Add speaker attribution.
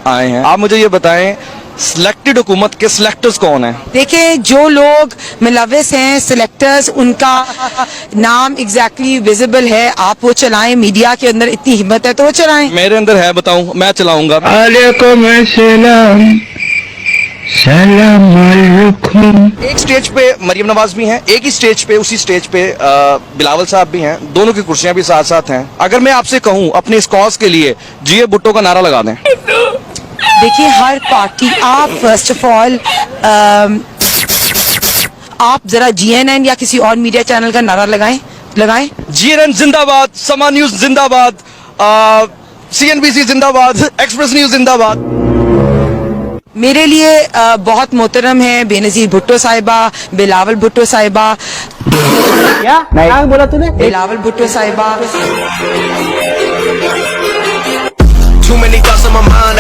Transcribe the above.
Speaker 1: आए हैं, आप मुझे ये बताएं सिलेक्टेड हुकूमत के सिलेक्टर्स कौन हैं?
Speaker 2: देखिए, जो लोग मुलविस हैं सिलेक्टर्स, उनका नाम एग्जैक्टली विजिबल है। आप वो चलाएं, मीडिया के अंदर इतनी हिम्मत है तो वो चलाएं।
Speaker 1: मेरे अंदर है, बताऊं, मैं चलाऊंगा। एक स्टेज पे मरियम नवाज भी हैं, एक ही स्टेज पे, उसी स्टेज पे बिलावल साहब भी हैं, दोनों की कुर्सियां भी साथ साथ हैं। अगर मैं आपसे कहूं अपने इस कॉज के लिए जीए भुट्टो का नारा लगा दें।
Speaker 2: देखिए, हर पार्टी, आप फर्स्ट ऑफ ऑल आप जरा जीएनएन या किसी और मीडिया चैनल का नारा लगाएं।
Speaker 1: जीएनएन जिंदाबाद, समा न्यूज जिंदाबाद, सीएनबीसी जिंदाबाद, एक्सप्रेस न्यूज जिंदाबाद।
Speaker 2: मेरे लिए बहुत मोहतरम है बेनजीर भुट्टो साहिबा, बिलावल भुट्टो साहिबा।
Speaker 3: क्या बोला तूने?
Speaker 2: बिलावल भुट्टो साहिबा।
Speaker 4: Too many thoughts on my mind.